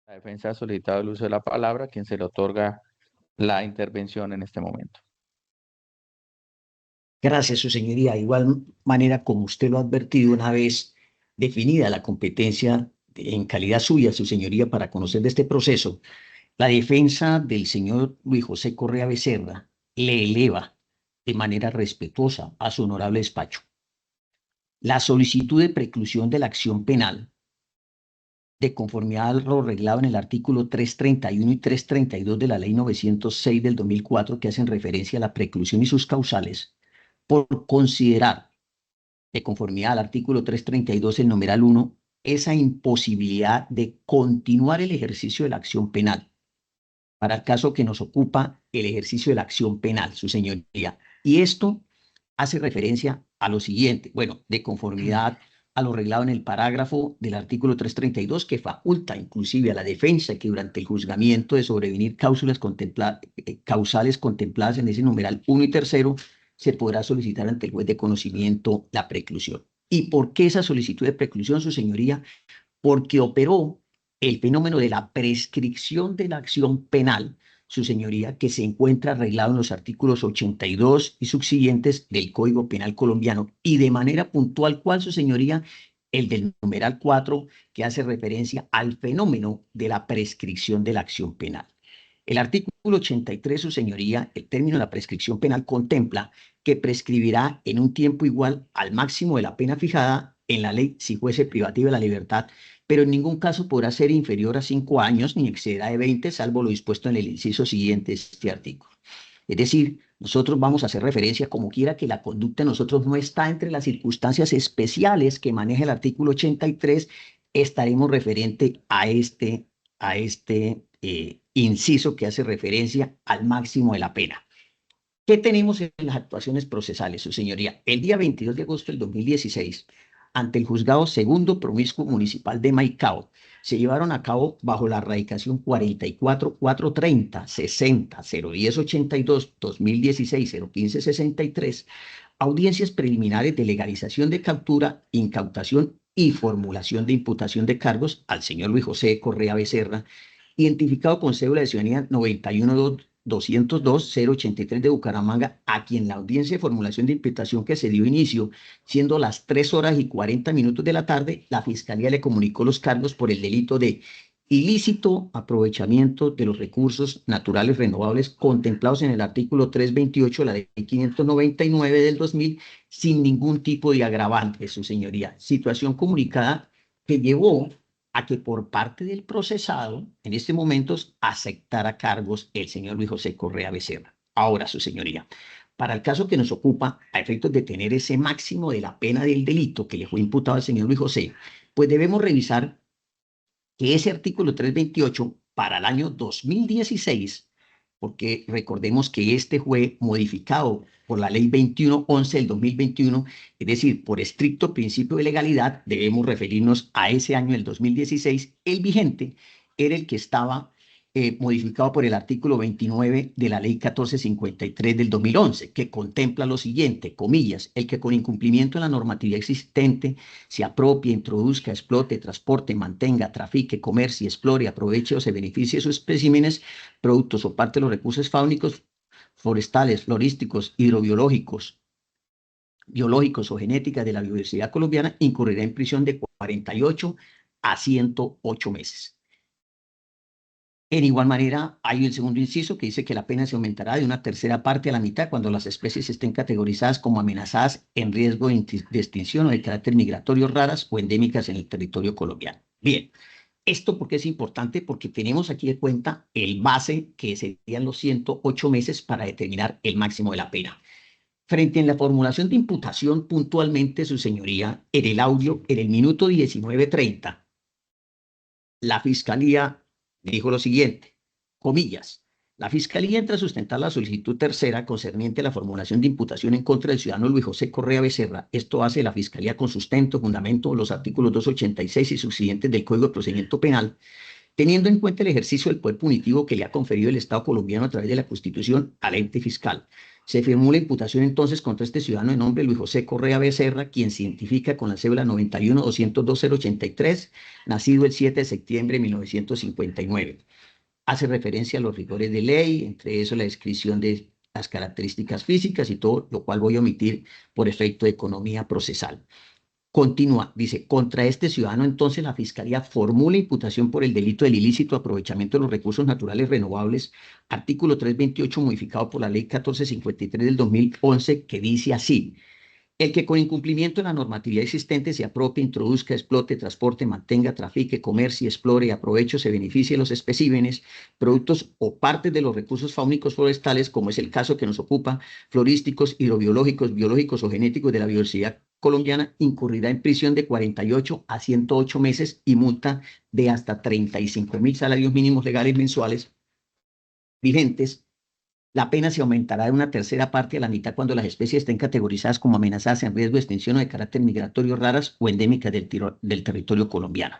La defensa ha solicitado el uso de la palabra, a quien se le otorga la intervención en este momento. Gracias, su señoría. De igual manera, como usted lo ha advertido, una vez definida la competencia en calidad suya, su señoría, para conocer de este proceso, la defensa del señor Luis José Correa Becerra le eleva de manera respetuosa a su honorable despacho la solicitud de preclusión de la acción penal de conformidad a lo reglado en el artículo 331 y 332 de la Ley 906 del 2004, que hacen referencia a la preclusión y sus causales, por considerar, de conformidad al artículo 332, el numeral 1, esa imposibilidad de continuar el ejercicio de la acción penal, para el caso que nos ocupa el ejercicio de la acción penal, su señoría. Y esto hace referencia a lo siguiente, bueno, de conformidad a lo reglado en el parágrafo del artículo 332, que faculta inclusive a la defensa que durante el juzgamiento de sobrevenir causales contempladas en ese numeral 1 y tercero, se podrá solicitar ante el juez de conocimiento la preclusión. ¿Y por qué esa solicitud de preclusión, su señoría? Porque operó el fenómeno de la prescripción de la acción penal, su señoría, que se encuentra arreglado en los artículos 82 y subsiguientes del Código Penal colombiano, y de manera puntual, ¿cuál, su señoría? El del numeral 4, que hace referencia al fenómeno de la prescripción de la acción penal. El artículo 83, su señoría, el término de la prescripción penal contempla que prescribirá en un tiempo igual al máximo de la pena fijada en la ley si fuese privativa de la libertad, pero en ningún caso podrá ser inferior a 5 años ni excederá de 20, salvo lo dispuesto en el inciso siguiente de este artículo. Es decir, nosotros vamos a hacer referencia como quiera que la conducta de nosotros no está entre las circunstancias especiales que maneja el artículo 83, estaremos referente a este inciso que hace referencia al máximo de la pena. ¿Qué tenemos en las actuaciones procesales, su señoría? El día 22 de agosto del 2016, ante el juzgado segundo promiscuo municipal de Maicao, se llevaron a cabo bajo la radicación 44.430 60 010 82 2016 015 63 audiencias preliminares de legalización de captura, incautación y formulación de imputación de cargos al señor Luis José Correa Becerra, identificado con cédula de ciudadanía 91.202.083 de Bucaramanga, a quien la audiencia de formulación de imputación que se dio inicio, siendo las 3 horas y 40 minutos de la tarde, la Fiscalía le comunicó los cargos por el delito de ilícito aprovechamiento de los recursos naturales renovables contemplados en el artículo 328 de la ley 599 del 2000, sin ningún tipo de agravante, su señoría. Situación comunicada que llevó a que por parte del procesado, en este momento, aceptara cargos el señor Luis José Correa Becerra. Ahora, su señoría, para el caso que nos ocupa, a efectos de tener ese máximo de la pena del delito que le fue imputado al señor Luis José, pues debemos revisar que ese artículo 328 para el año 2016, porque recordemos que este fue modificado por la ley 2111 del 2021, es decir, por estricto principio de legalidad, debemos referirnos a ese año del 2016, el vigente era el que estaba modificado por el artículo 29 de la ley 1453 del 2011, que contempla lo siguiente, comillas, el que con incumplimiento de la normatividad existente se apropie, introduzca, explote, transporte, mantenga, trafique, comercie, explore, aproveche o se beneficie de sus especímenes, productos o parte de los recursos faunísticos, forestales, florísticos, hidrobiológicos, biológicos o genéticas de la biodiversidad colombiana, incurrirá en prisión de 48 a 108 meses. En igual manera, hay el segundo inciso que dice que la pena se aumentará de una tercera parte a la mitad cuando las especies estén categorizadas como amenazadas, en riesgo de extinción o de carácter migratorio, raras o endémicas en el territorio colombiano. Bien, esto porque es importante, porque tenemos aquí de cuenta el base que serían los 108 meses para determinar el máximo de la pena. Frente en la formulación de imputación puntualmente, su señoría, en el audio, en el minuto 19:30, la Fiscalía dijo lo siguiente, comillas, la Fiscalía entra a sustentar la solicitud tercera concerniente a la formulación de imputación en contra del ciudadano Luis José Correa Becerra. Esto hace la Fiscalía con sustento, fundamento, los artículos 286 y subsiguientes del Código de Procedimiento Penal, teniendo en cuenta el ejercicio del poder punitivo que le ha conferido el Estado colombiano a través de la Constitución al ente fiscal, Se firmó la imputación entonces contra este ciudadano de nombre Luis José Correa Becerra, quien se identifica con la cédula 91-202-083, nacido el 7 de septiembre de 1959. Hace referencia a los rigores de ley, entre eso la descripción de las características físicas y todo, lo cual voy a omitir por efecto de economía procesal. Continúa, dice, contra este ciudadano entonces la Fiscalía formula imputación por el delito del ilícito aprovechamiento de los recursos naturales renovables, artículo 328 modificado por la ley 1453 del 2011, que dice así: el que con incumplimiento de la normatividad existente se apropie, introduzca, explote, transporte, mantenga, trafique, comercie, explore y aproveche, se beneficie de los especímenes, productos o partes de los recursos faunísticos forestales, como es el caso que nos ocupa, florísticos, hidrobiológicos, biológicos o genéticos de la biodiversidad colombiana, incurrirá en prisión de 48 a 108 meses y multa de hasta 35.000 salarios mínimos legales mensuales vigentes. La pena se aumentará de una tercera parte a la mitad cuando las especies estén categorizadas como amenazadas, en riesgo de extinción o de carácter migratorio, raras o endémicas del territorio colombiano.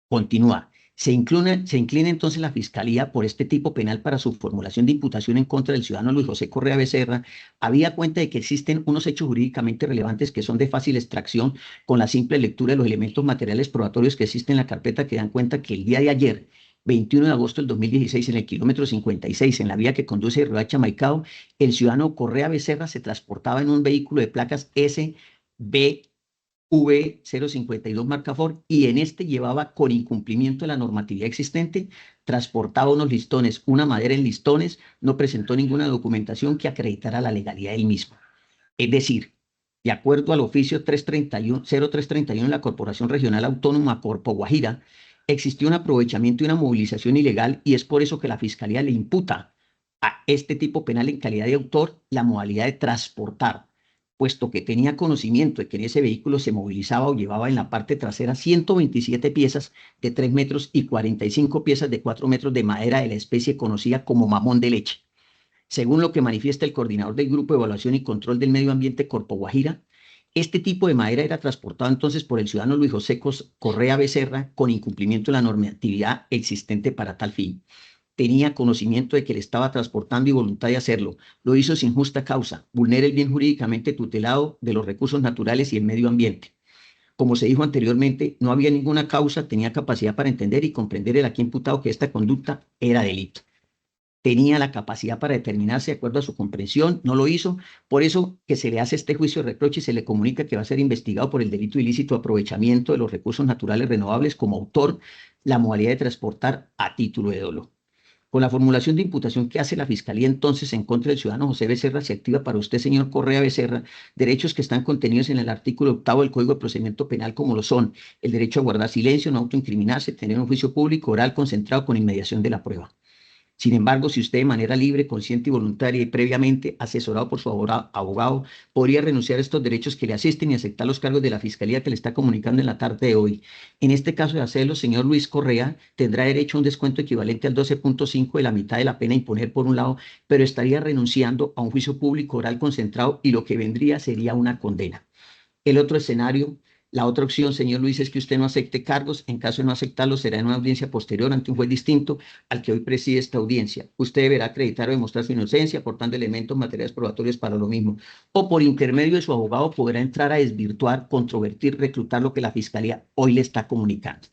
Continúa. Se inclina entonces la Fiscalía por este tipo penal para su formulación de imputación en contra del ciudadano Luis José Correa Becerra, habida cuenta de que existen unos hechos jurídicamente relevantes que son de fácil extracción con la simple lectura de los elementos materiales probatorios que existen en la carpeta, que dan cuenta que el día de ayer, 21 de agosto del 2016, en el kilómetro 56, en la vía que conduce de Riohacha a Maicao, el ciudadano Correa Becerra se transportaba en un vehículo de placas SB V052 marca Ford, y en este llevaba, con incumplimiento de la normatividad existente, transportaba unos listones, una madera en listones, no presentó ninguna documentación que acreditara la legalidad del mismo. Es decir, de acuerdo al oficio 0331 de la Corporación Regional Autónoma Corpo Guajira, existió un aprovechamiento y una movilización ilegal, y es por eso que la Fiscalía le imputa a este tipo penal en calidad de autor la modalidad de transportar, puesto que tenía conocimiento de que en ese vehículo se movilizaba o llevaba en la parte trasera 127 piezas de 3 metros y 45 piezas de 4 metros de madera de la especie conocida como mamón de leche. Según lo que manifiesta el coordinador del Grupo de Evaluación y Control del Medio Ambiente Corpo Guajira, este tipo de madera era transportado entonces por el ciudadano Luis José Correa Becerra con incumplimiento de la normatividad existente para tal fin. Tenía conocimiento de que le estaba transportando y voluntad de hacerlo. Lo hizo sin justa causa. Vulnera el bien jurídicamente tutelado de los recursos naturales y el medio ambiente. Como se dijo anteriormente, no había ninguna causa, tenía capacidad para entender y comprender el aquí imputado que esta conducta era delito. Tenía la capacidad para determinarse de acuerdo a su comprensión, no lo hizo, por eso que se le hace este juicio de reproche y se le comunica que va a ser investigado por el delito ilícito aprovechamiento de los recursos naturales renovables como autor, la modalidad de transportar a título de dolo. Con la formulación de imputación que hace la Fiscalía entonces en contra del ciudadano José Becerra, se activa para usted, señor Correa Becerra, derechos que están contenidos en el artículo 8 del Código de Procedimiento Penal, como lo son el derecho a guardar silencio, no autoincriminarse, tener un juicio público, oral, concentrado con inmediación de la prueba. Sin embargo, si usted de manera libre, consciente y voluntaria y previamente asesorado por su abogado, podría renunciar a estos derechos que le asisten y aceptar los cargos de la Fiscalía que le está comunicando en la tarde de hoy. En este caso de hacerlo, señor Luis Correa tendrá derecho a un descuento equivalente al 12.5 de la mitad de la pena a imponer por un lado, pero estaría renunciando a un juicio público oral concentrado, y lo que vendría sería una condena. El otro escenario, la otra opción, señor Luis, es que usted no acepte cargos. En caso de no aceptarlos, será en una audiencia posterior ante un juez distinto al que hoy preside esta audiencia. Usted deberá acreditar o demostrar su inocencia, aportando elementos materiales probatorios para lo mismo. O por intermedio de su abogado podrá entrar a desvirtuar, controvertir, reclutar lo que la Fiscalía hoy le está comunicando.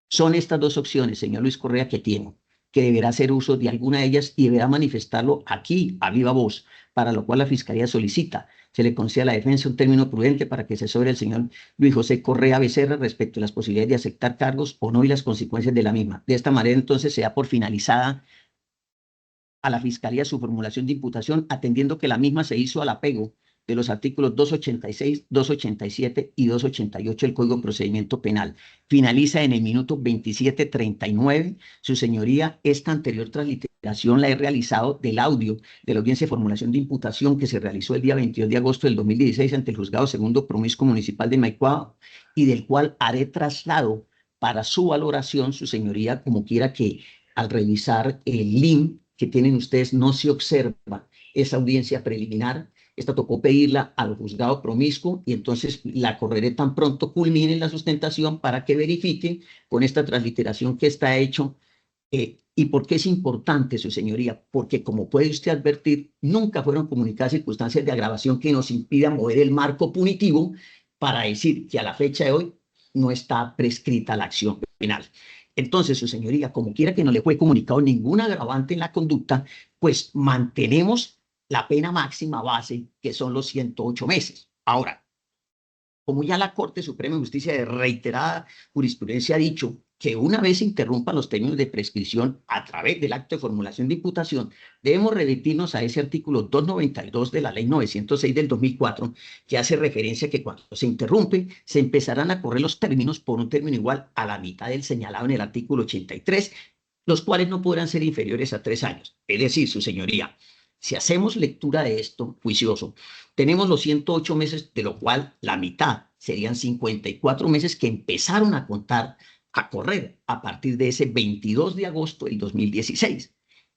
Son estas dos opciones, señor Luis Correa, que tiene, que deberá hacer uso de alguna de ellas y deberá manifestarlo aquí, a viva voz, para lo cual la Fiscalía solicita se le conceda a la defensa un término prudente para que asesore al señor Luis José Correa Becerra respecto a las posibilidades de aceptar cargos o no y las consecuencias de la misma. De esta manera, entonces, se da por finalizada a la Fiscalía su formulación de imputación, atendiendo que la misma se hizo al apego de los artículos 286, 287 y 288 del Código de Procedimiento Penal. Finaliza en el minuto 27:39. Su señoría, esta anterior transliteración la he realizado del audio de la audiencia de formulación de imputación que se realizó el día 22 de agosto del 2016 ante el Juzgado Segundo Promiscuo Municipal de Maicao, y del cual haré traslado para su valoración, su señoría, como quiera que al revisar el link que tienen ustedes no se observa esa audiencia preliminar. Esta tocó pedirla al juzgado promiscuo y entonces la correré tan pronto culmine la sustentación para que verifiquen con esta transliteración que está hecho ¿Y por qué es importante, su señoría? Porque como puede usted advertir, nunca fueron comunicadas circunstancias de agravación que nos impidan mover el marco punitivo para decir que a la fecha de hoy no está prescrita la acción penal. Entonces, su señoría, como quiera que no le fue comunicado ningún agravante en la conducta, pues mantenemos la pena máxima base, que son los 108 meses. Ahora, como ya la Corte Suprema de Justicia de reiterada jurisprudencia ha dicho que una vez se interrumpan los términos de prescripción a través del acto de formulación de imputación, debemos remitirnos a ese artículo 292 de la Ley 906 del 2004, que hace referencia a que cuando se interrumpe, se empezarán a correr los términos por un término igual a la mitad del señalado en el artículo 83, los cuales no podrán ser inferiores a 3 años. Es decir, su señoría, si hacemos lectura de esto, juicioso, tenemos los 108 meses, de lo cual la mitad serían 54 meses que empezaron a contar, a correr a partir de ese 22 de agosto del 2016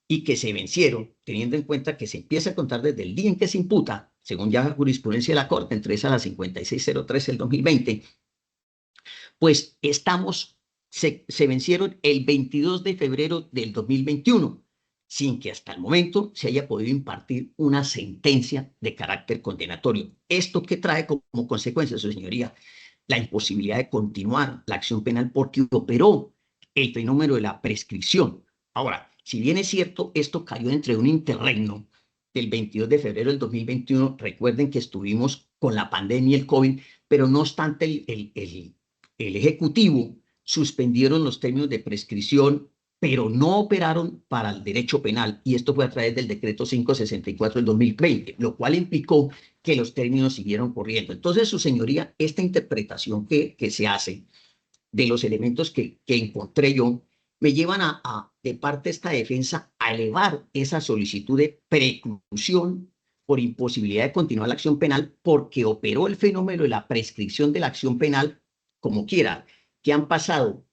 y que se vencieron, teniendo en cuenta que se empieza a contar desde el día en que se imputa, según ya la jurisprudencia de la Corte, entre esa la 5603 del 2020, pues se vencieron el 22 de febrero del 2021 sin que hasta el momento se haya podido impartir una sentencia de carácter condenatorio. ¿Esto qué trae como consecuencia, su señoría? La imposibilidad de continuar la acción penal porque operó el fenómeno de la prescripción. Ahora, si bien es cierto, esto cayó entre un interregno del 22 de febrero del 2021, recuerden que estuvimos con la pandemia y el COVID, pero no obstante el Ejecutivo suspendieron los términos de prescripción, pero no operaron para el derecho penal, y esto fue a través del decreto 564 del 2020, lo cual implicó que los términos siguieron corriendo. Entonces, su señoría, esta interpretación que se hace de los elementos que encontré yo, me llevan de parte de esta defensa, a elevar esa solicitud de preclusión por imposibilidad de continuar la acción penal porque operó el fenómeno de la prescripción de la acción penal como quiera, que han pasado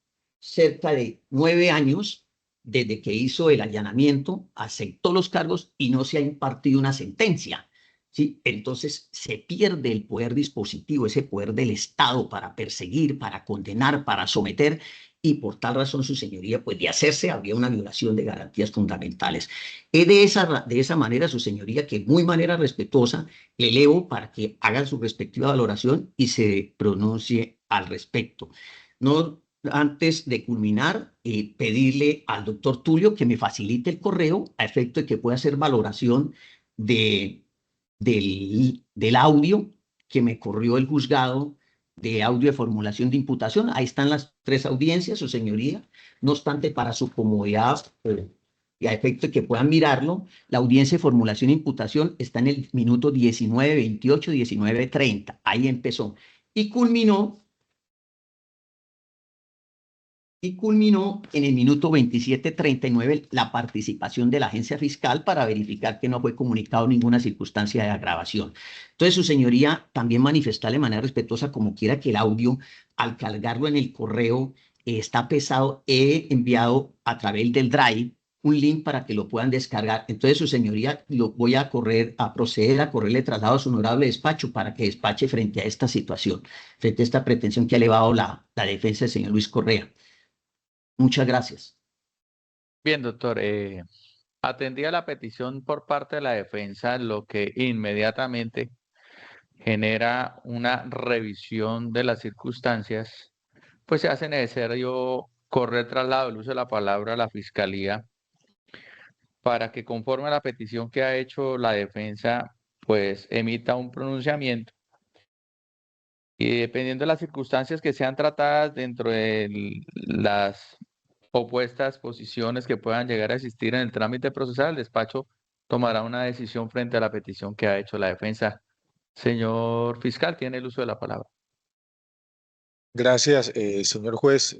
cerca de 9 años desde que hizo el allanamiento, aceptó los cargos y no se ha impartido una sentencia. ¿Sí? Entonces se pierde el poder dispositivo, ese poder del Estado para perseguir, para condenar, para someter, y por tal razón, su señoría, pues de hacerse, habría una violación de garantías fundamentales. Es de esa manera, su señoría, que muy manera respetuosa, le elevo para que hagan su respectiva valoración y se pronuncie al respecto. No antes de culminar, pedirle al doctor Tulio que me facilite el correo a efecto de que pueda hacer valoración del audio que me corrió el juzgado de audio de formulación de imputación. Ahí están las 3 audiencias, su señoría. No obstante, para su comodidad y a efecto de que puedan mirarlo, la audiencia de formulación de imputación está en el minuto 19:28, 19:30. Ahí empezó. Y culminó en el minuto 27:39 la participación de la agencia fiscal para verificar que no fue comunicado ninguna circunstancia de agravación. Entonces, su señoría, también manifestarle de manera respetuosa, como quiera que el audio, al cargarlo en el correo, está pesado. He enviado a través del Drive un link para que lo puedan descargar. Entonces, su señoría, lo voy a proceder a correrle traslado a su honorable despacho para que despache frente a esta situación, frente a esta pretensión que ha elevado la defensa del señor Luis Correa. Muchas gracias. Bien, doctor. Atendía la petición por parte de la defensa, lo que inmediatamente genera una revisión de las circunstancias, pues se hace necesario correr traslado del uso de la palabra a la fiscalía para que conforme a la petición que ha hecho la defensa, pues emita un pronunciamiento y dependiendo de las circunstancias que sean tratadas dentro de las opuestas posiciones que puedan llegar a existir en el trámite procesal, el despacho tomará una decisión frente a la petición que ha hecho la defensa. Señor fiscal, tiene el uso de la palabra. Gracias, señor juez.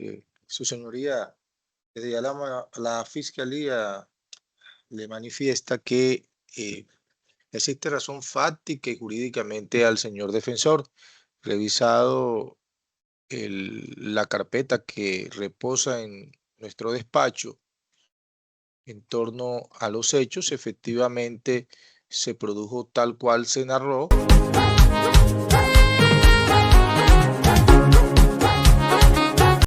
Su señoría, desde ya la fiscalía le manifiesta que existe razón fáctica y jurídicamente al señor defensor, revisado la carpeta que reposa en nuestro despacho en torno a los hechos, efectivamente se produjo tal cual se narró.